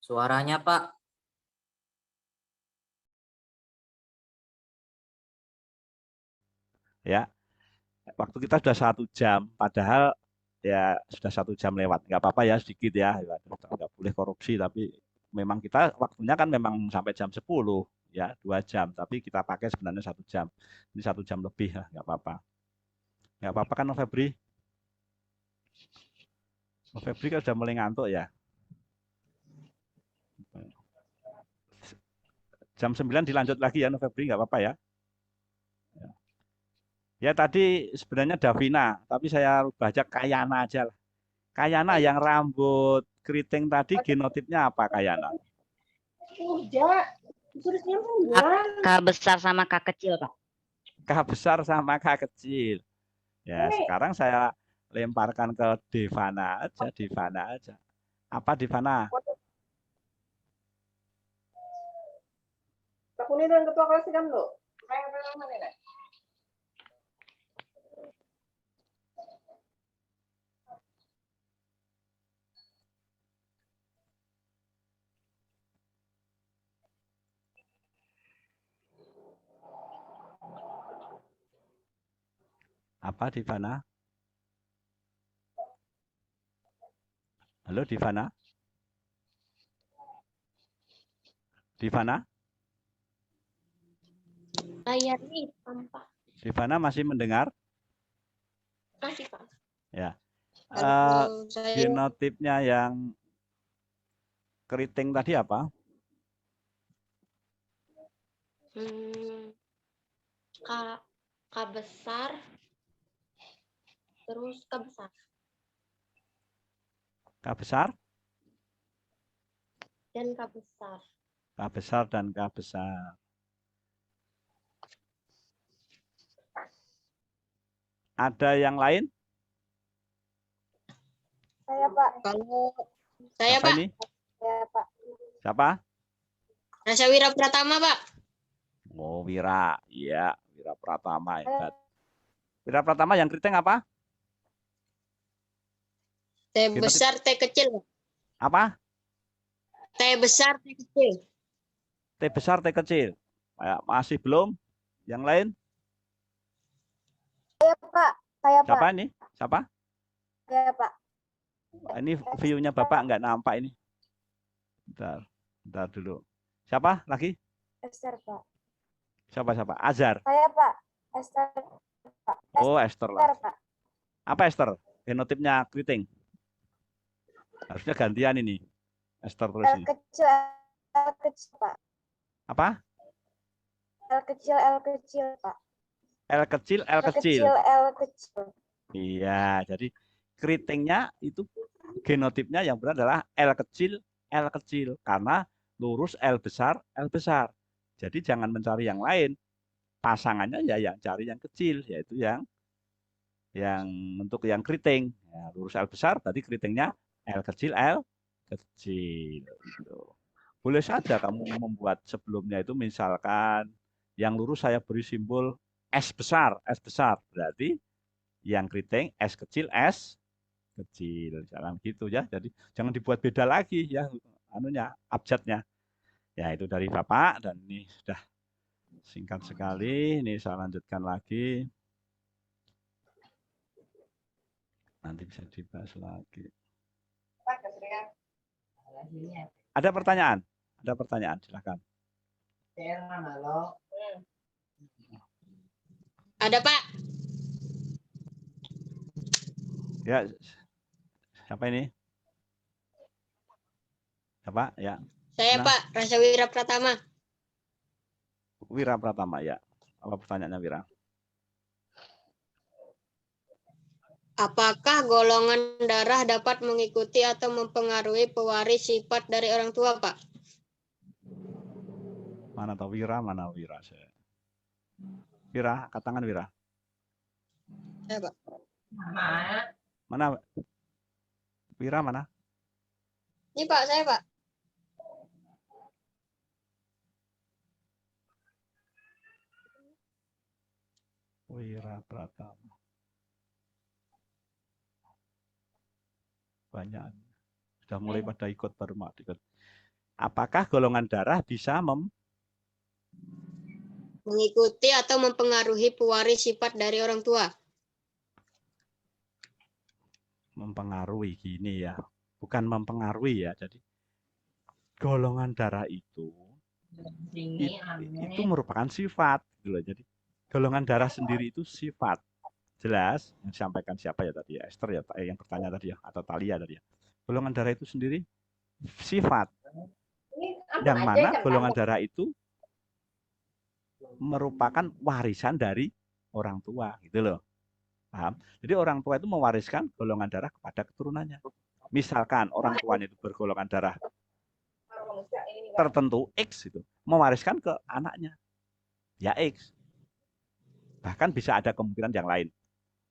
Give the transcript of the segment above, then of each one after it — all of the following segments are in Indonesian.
Suaranya, Pak. Ya, waktu kita sudah 1 jam, padahal ya sudah 1 jam lewat. Nggak apa-apa ya, sedikit ya. Nggak boleh korupsi, tapi memang kita waktunya kan memang sampai jam 10, ya 2 jam. Tapi kita pakai sebenarnya 1 jam. Ini 1 jam lebih lah, nggak apa-apa. Nggak apa-apa kan, Febri? Febri kan sudah mulai ngantuk ya. Jam 9 dilanjut lagi ya, Febri, nggak apa-apa ya. Ya tadi sebenarnya Davina, tapi saya rubah aja Kayana aja lah. Kayana yang rambut keriting tadi genotipnya apa Kayana? Udah, tulisnya K besar sama K kecil, Pak. K besar sama K kecil. Ya, sekarang saya lemparkan ke Devana aja, Devana aja. Apa Devana? Aku ini dan ketua kelas kan lo. Apa Devana? Halo Devana? Devana? Layarnya hitam, Pak. Devana masih mendengar? Masih, Pak. Ya. Saya Genotipnya yang keriting tadi apa? K, K besar, terus K besar. K besar? Dan K besar. K besar dan K besar. Ada yang lain? Saya, Pak. Kalau saya, Siapa Pak. ini? Saya, Pak. Siapa? Rasa Wira Pratama, Pak. Oh, Wira. Iya, Wira Pratama hebat. Wira Pratama yang keriting apa? T besar, T kecil, Pak. Apa? T besar, T kecil. T besar, T kecil. Masih belum? Yang lain? Saya, Pak. Saya, Pak. Siapa ini? Siapa? Saya, Pak. Ini view-nya Bapak nggak nampak ini. Bentar dulu. Siapa lagi? Esther, Pak. Siapa? Azhar. Saya, Pak. Esther, Pak. Oh, Esther lah. Esther, Pak. Apa Esther? Genotipnya keriting. Harusnya gantian ini. Esther terus ini. L kecil, Pak. Apa? L kecil, Pak. L kecil, L kecil. L kecil. Iya, jadi keritingnya itu genotipnya yang benar adalah L kecil karena lurus L besar. Jadi jangan mencari yang lain. Pasangannya ya yang cari yang kecil, yaitu yang untuk yang keriting. Ya, lurus L besar berarti keritingnya L kecil. Gitu. Boleh saja kamu membuat sebelumnya itu misalkan yang lurus saya beri simbol S besar. Berarti yang keriting S kecil. Jangan gitu ya. Jadi jangan dibuat beda lagi ya abjadnya. Ya itu dari Bapak dan ini sudah singkat sekali. Ini saya lanjutkan lagi. Nanti bisa dibahas lagi. Ada pertanyaan? Silakan. Ada, Pak. Ya, siapa ini? Siapa? Ya. Saya, Pak. Rasa Wira Pratama. Wira Pratama ya. Apa pertanyaannya Wira? Apakah golongan darah dapat mengikuti atau mempengaruhi pewaris sifat dari orang tua, Pak? Mana tahu Wira, mana Wira saya. Wira, angkat tangan Wira. Saya, Pak. Mana? Wira mana? Ini, Pak, saya, Pak. Wira Pratama. Banyak. Sudah mulai pada ikut baru ikut. Apakah golongan darah bisa Mengikuti atau mempengaruhi pewaris sifat dari orang tua. mempengaruhi gini ya? Bukan mempengaruhi ya. Jadi golongan darah itu merupakan sifat gitu loh. Jadi golongan darah sendiri itu sifat. Jelas yang disampaikan siapa ya tadi ya? Esther ya, yang bertanya tadi ya, atau Talia tadi ya. Golongan darah itu sendiri sifat. Yang mana golongan darah itu merupakan warisan dari orang tua gitu loh. Paham? Jadi orang tua itu mewariskan golongan darah kepada keturunannya. Misalkan orang tuanya itu bergolongan darah tertentu X itu, mewariskan ke anaknya. Ya X. Bahkan bisa ada kemungkinan yang lain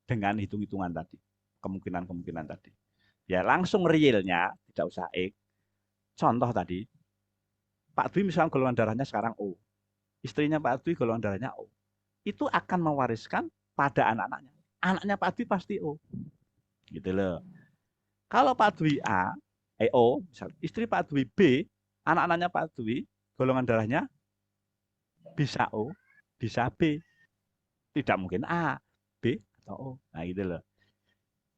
dengan hitung-hitungan tadi. Kemungkinan-kemungkinan tadi. Ya langsung realnya, tidak usah X. Contoh tadi, Pak Dwi misalnya golongan darahnya sekarang O. Istrinya Pak Dwi golongan darahnya O. Itu akan mewariskan pada anak-anaknya. Anaknya Pak Dwi pasti O. Gitu loh. Kalau Pak Dwi A, O, misalnya, istri Pak Dwi B, anak-anaknya Pak Dwi, golongan darahnya bisa O, bisa B. Tidak mungkin A, B, atau O. Nah gitu loh.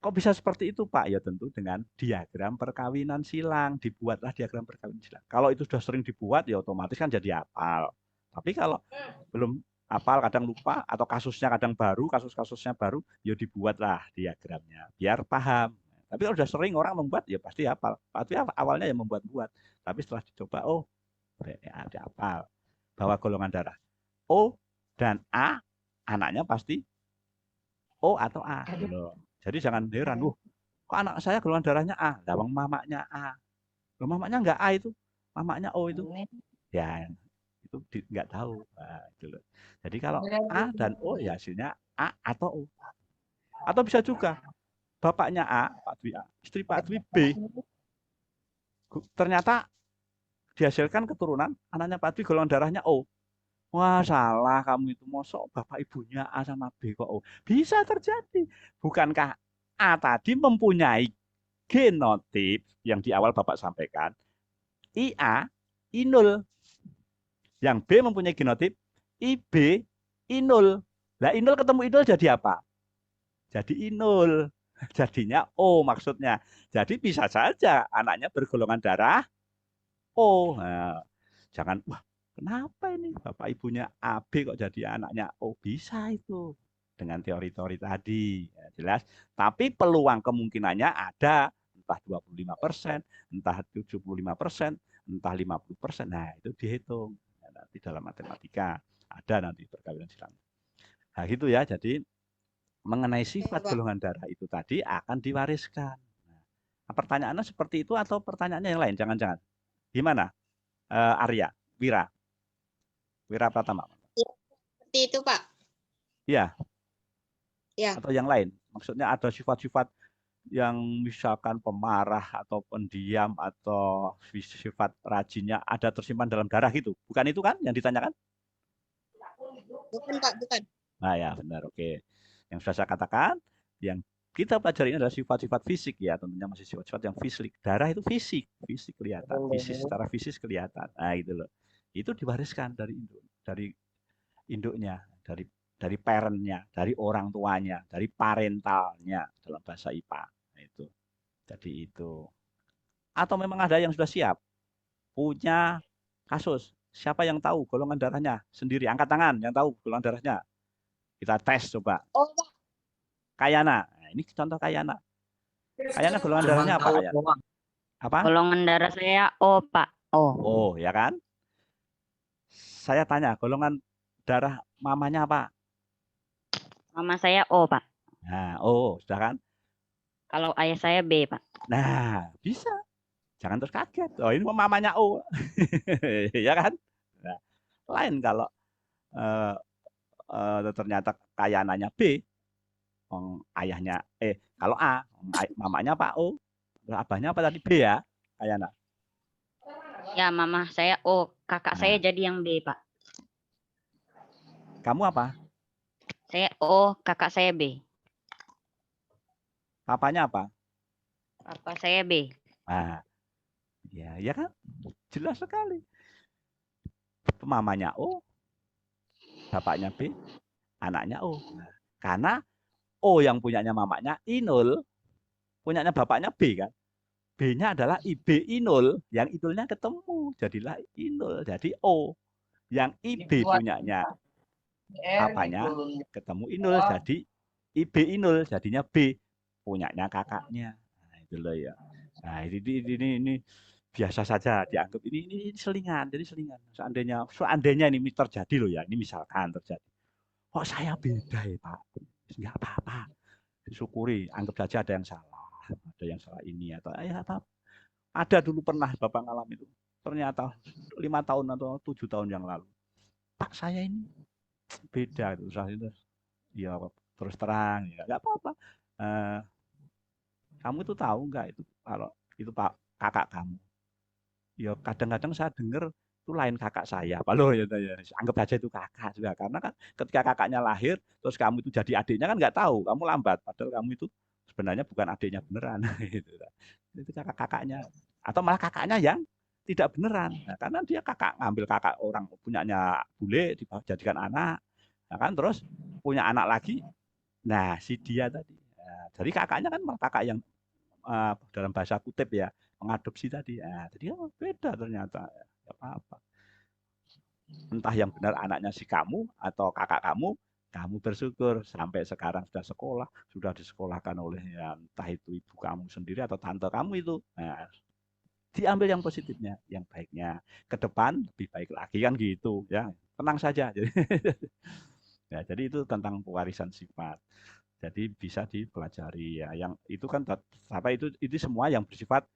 Kok bisa seperti itu Pak? Ya tentu dengan diagram perkawinan silang. Dibuatlah diagram perkawinan silang. Kalau itu sudah sering dibuat ya otomatis kan jadi hafal. Tapi kalau belum hafal kadang lupa atau kasusnya kadang baru, kasus-kasusnya baru, ya dibuatlah diagramnya biar paham. Tapi kalau sudah sering orang membuat ya pasti hafal. Tapi awalnya ya membuat-buat. Tapi setelah dicoba, oh ada hafal. Bahwa golongan darah O dan A, anaknya pasti O atau A. Gitu. Jadi jangan heran, kok anak saya golongan darahnya A, lawang mamanya A. Loh, mamanya enggak A itu, mamanya O itu. Ya, itu enggak tahu. Nah, itu loh. Jadi kalau A dan O ya hasilnya A atau O. Atau bisa juga bapaknya A, Pak Dwi A, istri Pak Dwi B. Ternyata dihasilkan keturunan anaknya Pak Dwi golongan darahnya O. Wah, salah kamu itu. Mosok bapak ibunya A sama B kok O. Bisa terjadi. Bukankah A tadi mempunyai genotip yang di awal Bapak sampaikan, IA, I0. Yang B mempunyai genotip IB, I0. Lah I0 ketemu I0 jadi apa? Jadi I0. Jadinya O maksudnya. Jadi bisa saja anaknya bergolongan darah O. Nah, jangan, wah kenapa ini bapak ibunya AB kok jadi anaknya O? Bisa itu dengan teori-teori tadi. Ya, jelas. Tapi peluang kemungkinannya ada, entah 25%, entah 75%, entah 50%. Nah, itu dihitung. Ya, nanti dalam matematika ada nanti perkawinan silang. Nah, gitu ya. Jadi mengenai sifat golongan darah itu tadi akan diwariskan. Nah, pertanyaannya seperti itu atau pertanyaannya yang lain? Jangan-jangan. Gimana? Arya, Wira Pratama. Ya, seperti itu, Pak. Iya. Ya. Atau yang lain. Maksudnya ada sifat-sifat yang misalkan pemarah atau pendiam atau sifat rajinnya ada tersimpan dalam darah gitu. Bukan itu kan yang ditanyakan? Bukan, Pak, bukan. Nah ya benar, oke. Yang sudah saya katakan, yang kita pelajari ini adalah sifat-sifat fisik ya, tentunya masih sifat-sifat yang fisik. Darah itu fisik, fisik kelihatan, secara fisik kelihatan. Nah itu loh. Itu diwariskan dari induknya, dari parentnya, dari orang tuanya, dari parentalnya dalam bahasa IPA. Nah, itu. Jadi itu. Atau memang ada yang sudah siap punya kasus. Siapa yang tahu golongan darahnya sendiri? Angkat tangan yang tahu golongan darahnya. Kita tes coba. Oh, Pak. Kayana. Nah, ini contoh Kayana. Kayana golongan darahnya apa Kayana? Apa? Golongan darah saya O, Pak. O. Oh, ya kan? Saya tanya, golongan darah mamanya apa? Mama saya O, Pak. Nah, oh, sudah kan? Kalau ayah saya B, Pak. Nah, bisa. Jangan terus kaget. Oh, ini mamanya O. Ya kan? Nah, lain kalau ternyata Kayananya B, ayahnya kalau A, mamanya Pak O, abahnya apa tadi B ya, Kayana? Ya, mama saya O, kakak saya jadi yang B, Pak. Kamu apa? Saya O, kakak saya B. Papanya apa? Papa saya B. Nah, ya kan? Jelas sekali. Mamanya O, bapaknya B, anaknya O. Nah, karena O yang punyanya mamanya I0, punyanya bapaknya B kan. B-nya adalah IB I0, yang I0-nya ketemu, jadilah I0, jadi O. Yang IB punyanya apanya ketemu I0, jadi IB I0, jadinya B, punyanya kakaknya. Nah, itu loh ya. Nah, ini biasa saja dianggap ini selingan, jadi selingan. Seandainya ini terjadi loh ya, ini misalkan terjadi. Kok saya beda ya Pak? Enggak apa-apa. Syukuri, anggap saja ada yang salah. Ada yang salah ini atau ya apa. Ada dulu pernah Bapak ngalamin itu. Ternyata 5 tahun atau 7 tahun yang lalu. Pak saya ini beda itu. Ya terus terang ya nggak apa-apa. Eh, kamu itu tahu nggak itu kalau itu Pak kakak kamu? Ya kadang-kadang saya dengar itu lain kakak saya. Kalau ya, anggap aja itu kakak juga karena kan ketika kakaknya lahir terus kamu itu jadi adiknya kan nggak tahu kamu lambat padahal kamu itu sebenarnya bukan adiknya beneran gitu. Itu kakak-kakaknya atau malah kakaknya yang tidak beneran. Nah, karena dia kakak ngambil kakak orang punyanya bule dijadikan anak. Nah, kan terus punya anak lagi. Nah, si dia tadi. Nah, jadi kakaknya kan malah kakak yang dalam bahasa kutip ya mengadopsi tadi. Nah, jadi beda ternyata. Ya, apa-apa. Entah yang benar anaknya si kamu atau kakak kamu bersyukur sampai sekarang sudah sekolah, sudah disekolahkan oleh ya, entah itu ibu kamu sendiri atau tante kamu itu. Nah, diambil yang positifnya, yang baiknya. Ke depan lebih baik lagi kan gitu ya. Tenang saja. Ya, jadi itu tentang pewarisan sifat. Jadi bisa dipelajari ya. Yang itu kan apa itu semua yang bersifat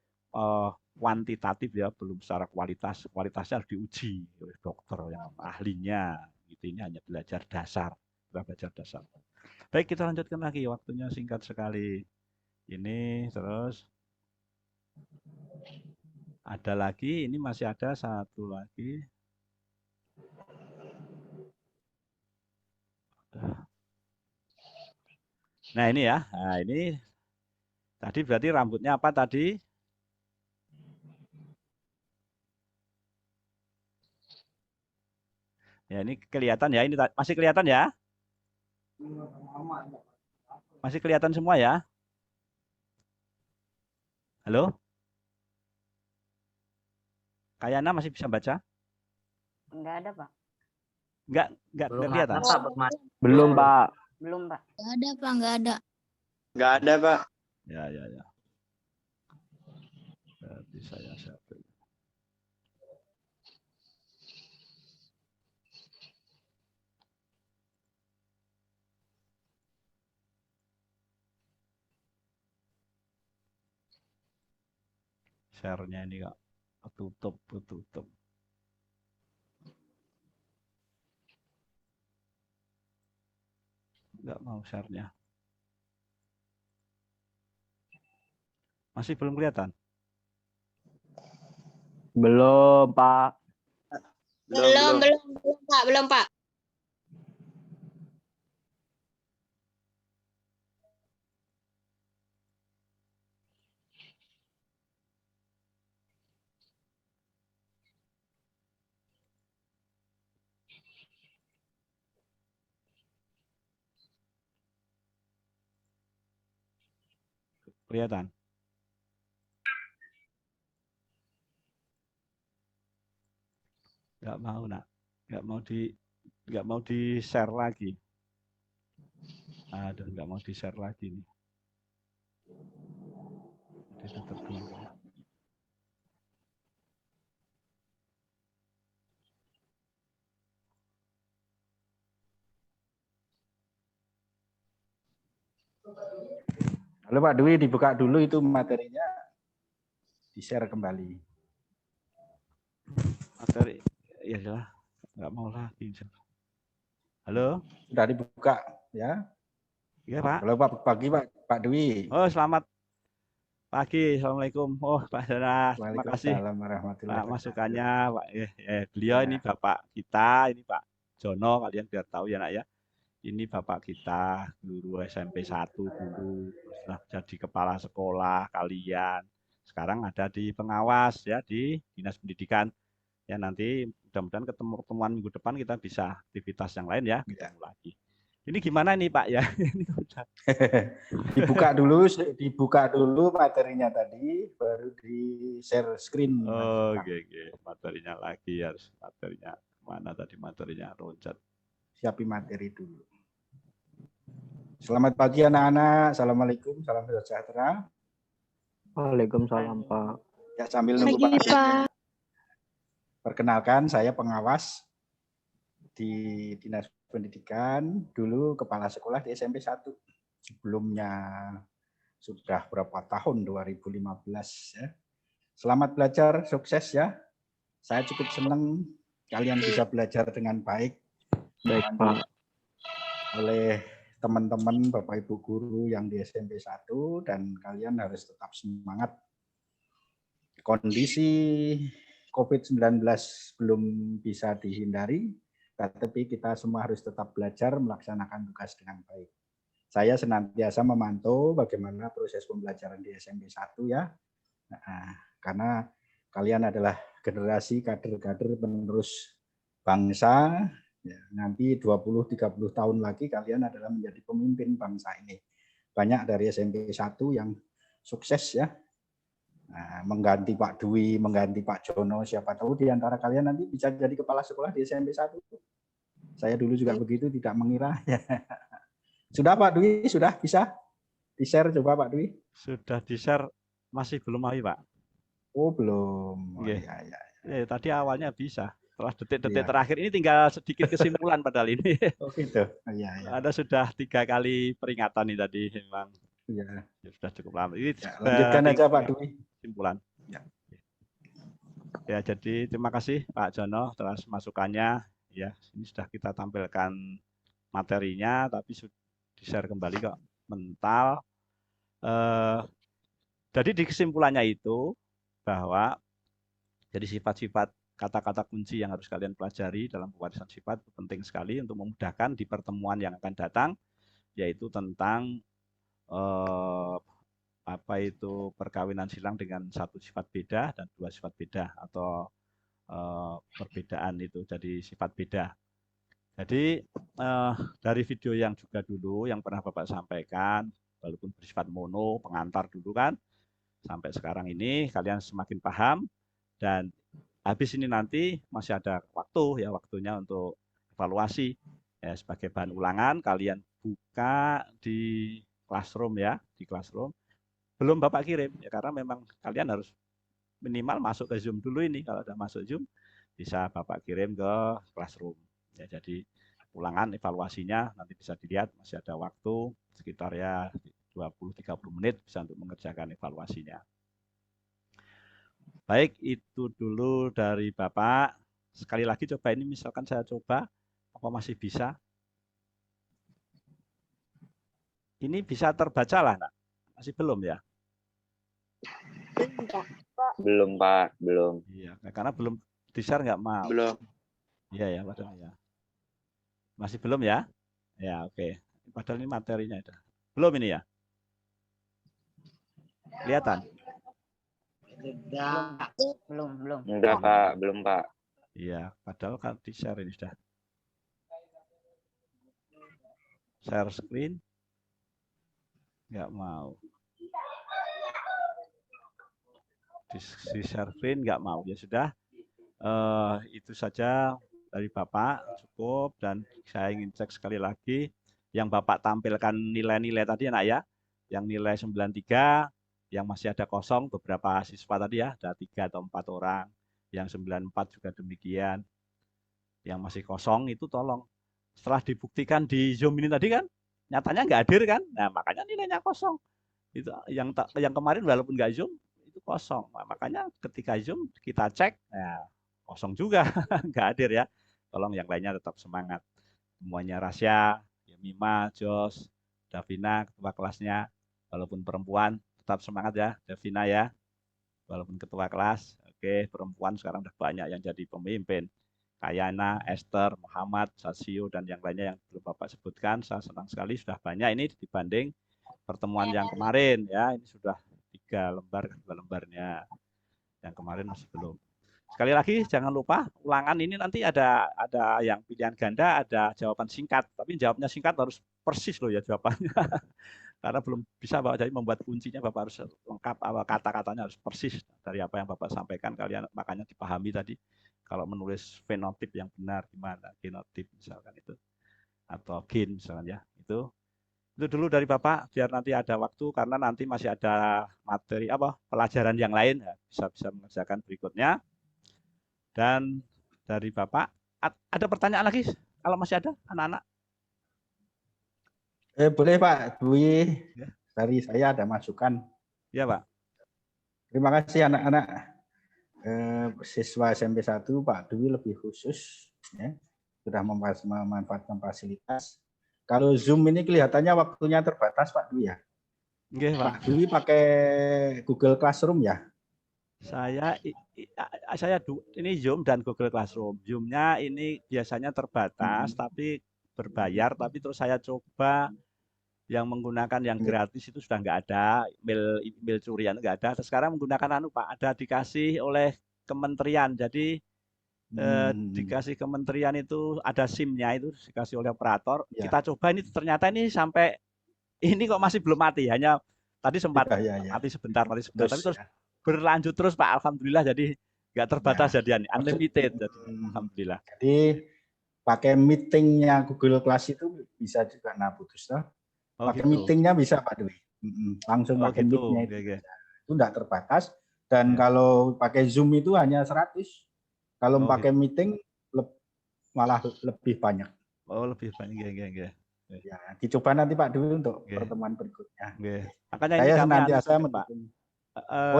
kuantitatif ya, belum secara kualitas. Kualitasnya harus diuji oleh dokter yang ahlinya. Gitu ini hanya belajar dasar, belajar dasar. Baik, kita lanjutkan lagi. Waktunya singkat sekali. Ini terus ada lagi, ini masih ada satu lagi. Nah, ini ya. Nah, ini tadi berarti rambutnya apa tadi? Ya, ini kelihatan ya. Ini masih kelihatan ya? Masih kelihatan semua ya? Halo? Kayana masih bisa baca? Enggak ada, Pak. Enggak Belum kelihatan. ada, Pak. Belum, Pak. Belum, Pak. Nggak ada, Pak, nggak ada. Nggak ada, Pak. Ya. Berarti saya siapa? Share-nya ini kok tutup. Enggak mau share-nya. Masih belum kelihatan? Belum, Pak. Belum, Pak, belum, Pak. Kelihatan. Enggak mau, Nak. Enggak mau di-share lagi. Aduh, enggak mau di-share lagi nih. Ditutup dulu. Halo Pak Dwi, dibuka dulu itu materinya, di-share kembali. Materi, ya sudah, nggak mau lagi. Halo? Sudah dibuka ya? Iya Pak. Halo Pak, pagi Pak Dwi. Oh selamat pagi, Assalamualaikum. Oh Pak Dana, terima kasih Waalaikumsalam warahmatullahi Pak wabarakatuh. masukannya. Pak. Beliau Ya. ini Bapak kita, ini Pak Jono, kalian biar tahu ya Nak ya. Ini Bapak kita, guru SMP 1 dulu, setelah jadi kepala sekolah kalian. Sekarang ada di pengawas ya di Dinas Pendidikan. Ya nanti mudah-mudahan ketemuan minggu depan kita bisa aktivitas yang lain ya, ketemu lagi. Ini gimana nih Pak ya? Ini udah. dibuka dulu materinya tadi, baru di share screen. Oh, oke. Materinya lagi harus materinya mana tadi materinya loncat. Siapin materi dulu. Selamat pagi anak-anak. Assalamualaikum, salam sejahtera. Waalaikumsalam, Pak. Ya sambil nunggu Pak. Perkenalkan, saya pengawas di Dinas Pendidikan, dulu kepala sekolah di SMP 1. Sebelumnya sudah berapa tahun, 2015 ya. Selamat belajar, sukses ya. Saya cukup senang kalian bisa belajar dengan baik. Baik, Pak. Oleh teman-teman Bapak Ibu guru yang di SMP 1 dan kalian harus tetap semangat. Kondisi COVID-19 belum bisa dihindari, tetapi kita semua harus tetap belajar melaksanakan tugas dengan baik. Saya senantiasa memantau bagaimana proses pembelajaran di SMP 1 ya. Nah, karena kalian adalah generasi kader-kader penerus bangsa. Ya, nanti 20-30 tahun lagi kalian adalah menjadi pemimpin bangsa ini. Banyak dari SMP 1 yang sukses ya. Nah, mengganti Pak Dwi, mengganti Pak Jono, siapa tahu di antara kalian nanti bisa jadi kepala sekolah di SMP 1. Saya dulu juga begitu, tidak mengira. Sudah Pak Dwi, sudah bisa di-share coba Pak Dwi? Sudah di-share, masih belum mau Pak. Oh belum. Oh, Iya. ya. Tadi awalnya bisa. Setelah detik-detik Iya. terakhir ini tinggal sedikit kesimpulan padahal ini. Oh gitu. Iya. Ada sudah 3 kali peringatan nih tadi memang. Iya. Ya, sudah cukup lama. Ini Ya, lanjutkan aja Pak Dwi. Kesimpulan. Ya. Ya, jadi terima kasih Pak Jono atas masukannya. Ya, ini sudah kita tampilkan materinya, tapi sudah di-share kembali kok mental. Jadi di kesimpulannya itu bahwa jadi sifat-sifat kata-kata kunci yang harus kalian pelajari dalam pewarisan sifat itu penting sekali untuk memudahkan di pertemuan yang akan datang, yaitu tentang apa itu perkawinan silang dengan satu sifat beda dan 2 sifat beda atau perbedaan itu jadi sifat beda. Jadi dari video yang juga dulu yang pernah Bapak sampaikan, walaupun bersifat mono, pengantar dulu kan, sampai sekarang ini kalian semakin paham dan habis ini nanti masih ada waktunya untuk evaluasi ya, sebagai bahan ulangan kalian buka di Classroom ya, di Classroom. Belum Bapak kirim ya karena memang kalian harus minimal masuk ke Zoom dulu ini. Kalau sudah masuk Zoom bisa Bapak kirim ke Classroom. Ya, jadi ulangan evaluasinya nanti bisa dilihat masih ada waktu sekitar ya 20-30 menit bisa untuk mengerjakan evaluasinya. Baik, itu dulu dari Bapak. Sekali lagi coba ini misalkan saya coba, apa masih bisa? Ini bisa terbaca lah, nak? Masih belum ya? Belum Pak, belum. Iya, karena belum di-share nggak mau. Belum. Iya ya, padahal ya. Masih belum ya? Ya, oke. Padahal ini materinya ada. Belum ini ya? Kelihatan? Belum. Enggak Pak, belum Pak. Iya, padahal kan di-share ini sudah. Share screen. Nggak mau. Di-share screen nggak mau. Ya sudah. Itu saja dari Bapak cukup dan saya ingin cek sekali lagi yang Bapak tampilkan nilai-nilai tadi anak ya, yang nilai 93, yang masih ada kosong beberapa siswa tadi ya, ada 3 atau 4 orang, yang 94 juga demikian, yang masih kosong itu tolong setelah dibuktikan di Zoom ini tadi kan nyatanya nggak hadir kan, nah makanya nilainya kosong. Itu yang kemarin walaupun nggak Zoom itu kosong, nah, makanya ketika Zoom kita cek, nah, kosong juga nggak hadir ya. Tolong yang lainnya tetap semangat. Semuanya Rasya, Mima, Jos, Davina, ketua kelasnya, walaupun perempuan tetap semangat ya, Davina ya. Walaupun ketua kelas, oke, perempuan sekarang udah banyak yang jadi pemimpin. Kayana, Esther, Muhammad, Sasio, dan yang lainnya yang belum Bapak sebutkan, saya senang sekali sudah banyak ini dibanding pertemuan yang kemarin ya. Ini sudah 3 3 lembar, 2 lembarnya. Yang kemarin masih belum. Sekali lagi jangan lupa ulangan ini nanti ada yang pilihan ganda, ada jawaban singkat. Tapi jawabnya singkat harus persis loh ya jawabannya. Karena belum bisa Bapak, jadi membuat kuncinya Bapak harus lengkap, kata-katanya harus persis dari apa yang Bapak sampaikan. Kalian makanya dipahami tadi. Kalau menulis fenotip yang benar gimana, genotip misalkan itu, atau gen misalkan ya, itu dulu dari Bapak biar nanti ada waktu, karena nanti masih ada materi pelajaran yang lain ya, bisa mengerjakan berikutnya. Dan dari Bapak ada pertanyaan lagi kalau masih ada anak-anak? Boleh Pak Dwi, Ya. dari saya ada masukan. Ya Pak. Terima kasih anak-anak siswa SMP 1 Pak Dwi lebih khusus ya, sudah memanfaatkan fasilitas. Kalau Zoom ini kelihatannya waktunya terbatas Pak Dwi ya. Oke, Pak. Pak Dwi pakai Google Classroom ya? Saya ini Zoom dan Google Classroom. Zoom-nya ini biasanya terbatas tapi berbayar, tapi terus saya coba yang menggunakan yang gratis itu sudah nggak ada, email curian nggak ada. Terus sekarang menggunakan Pak, ada dikasih oleh kementerian. Jadi dikasih kementerian itu ada SIM-nya itu dikasih oleh operator. Ya. Kita coba ini ternyata ini sampai ini kok masih belum mati, hanya tadi sempat Ya. mati sebentar, Terus, tapi terus ya. berlanjut terus Pak, alhamdulillah, jadi nggak terbatas Ya. jadian, unlimited jadi alhamdulillah. Jadi pakai meetingnya Google Class itu bisa juga putus toh. Pakai gitu. meetingnya bisa Pak Dwi. Langsung pakai gitu. meetnya Okay. Itu enggak terbatas, dan kalau pakai Zoom itu hanya 100. Kalau pakai meeting malah lebih banyak. Lebih banyak. Ya, dicoba nanti Pak Dwi untuk pertemuan berikutnya. Makanya saya ini senantiasa mendukung.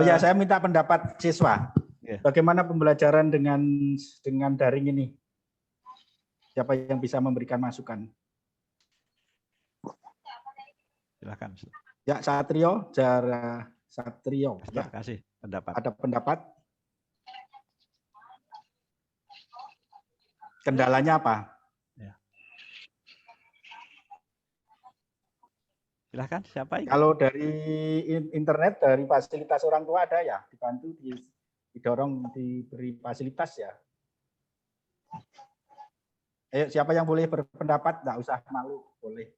Ya, saya minta pendapat siswa. Bagaimana pembelajaran dengan daring ini? Siapa yang bisa memberikan masukan? Silakan. Ya, Satrio, Satrio. Terima kasih pendapat. Ada pendapat? Kendalanya apa? Ya. Silakan, siapa ini? Kalau dari internet, dari fasilitas orang tua ada ya, dibantu, didorong, diberi fasilitas ya. Ayo, siapa yang boleh berpendapat? Nggak usah malu, boleh.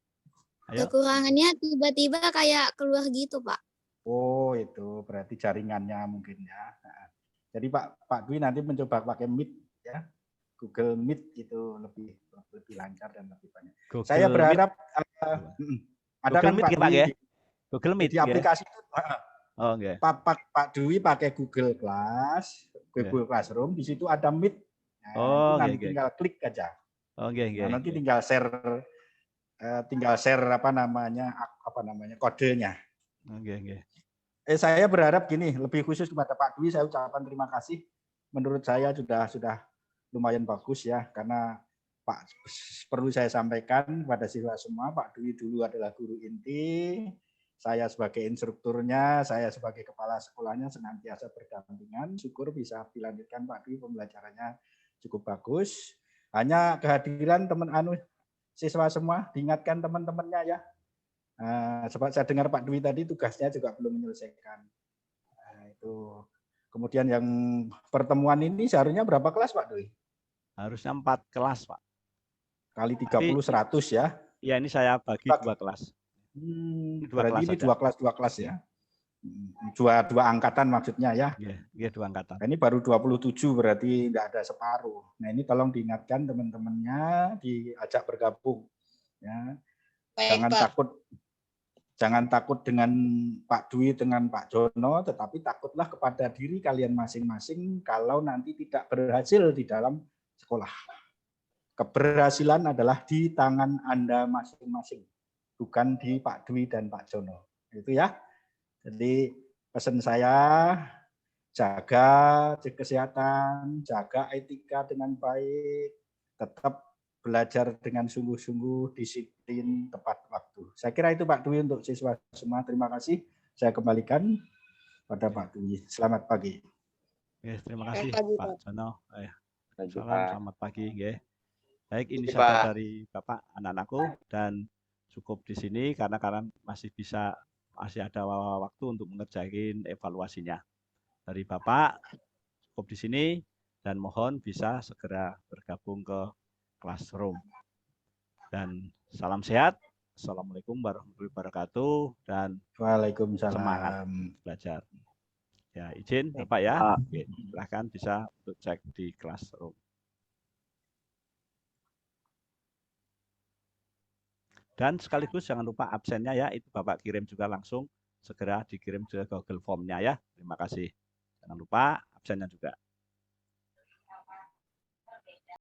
Ayo. Kekurangannya tiba-tiba kayak keluar gitu, Pak. Oh, itu berarti jaringannya mungkin ya. Jadi Pak Dwi nanti mencoba pakai Meet ya. Google Meet itu lebih lancar dan lebih banyak. Google saya berharap ada Google kan Meet, Pak Dwi ya? Google Meet di aplikasi itu. Pak Dwi pakai Google Google Classroom, di situ ada Meet. Nah, nanti tinggal klik aja. Nanti tinggal share apa namanya kodenya. Saya berharap gini, lebih khusus kepada Pak Dwi, saya ucapkan terima kasih. Menurut saya sudah lumayan bagus ya, karena Pak, perlu saya sampaikan pada siswa semua, Pak Dwi dulu adalah guru inti, saya sebagai instrukturnya, saya sebagai kepala sekolahnya senantiasa berdampingan. Syukur bisa dilanjutkan Pak Dwi, pembelajarannya cukup bagus. Hanya kehadiran siswa semua, diingatkan teman-temannya ya. Sebab saya dengar Pak Dwi tadi tugasnya juga belum menyelesaikan. Itu. Kemudian yang pertemuan ini seharusnya berapa kelas Pak Dwi? Harusnya 4 kelas Pak. Kali 30, 100 ya? Iya, ini saya bagi 2 kelas. Berarti ini 2 kelas ya? Dua angkatan maksudnya ya? Iya, 2 angkatan. Ini baru 27 berarti tidak ada separuh. Nah ini tolong diingatkan teman-temannya, diajak bergabung. Ya. Jangan takut dengan Pak Dwi, dengan Pak Jono, tetapi takutlah kepada diri kalian masing-masing kalau nanti tidak berhasil di dalam sekolah. Keberhasilan adalah di tangan Anda masing-masing, bukan di Pak Dwi dan Pak Jono. Itu ya. Jadi pesan saya, jaga kesehatan, jaga etika dengan baik, tetap belajar dengan sungguh-sungguh, disiplin, tepat waktu. Saya kira itu Pak Dwi untuk siswa semua. Terima kasih. Saya kembalikan pada Pak Dwi. Selamat pagi. Terima kasih Pak Jono. Selamat pagi. Baik, ini saja dari Bapak, anak-anakku, dan cukup di sini karena kalian masih bisa masih ada waktu untuk mengerjakan evaluasinya. Dari Bapak cukup di sini dan mohon bisa segera bergabung ke Classroom. Dan salam sehat. Assalamualaikum warahmatullahi wabarakatuh dan Waalaikumsalam. semangat belajar. Ya, izin Bapak ya. Oke, silahkan bisa untuk cek di Classroom. Dan sekaligus jangan lupa absennya ya, itu Bapak kirim juga langsung, segera dikirim ke Google Form-nya ya. Terima kasih. Jangan lupa absennya juga.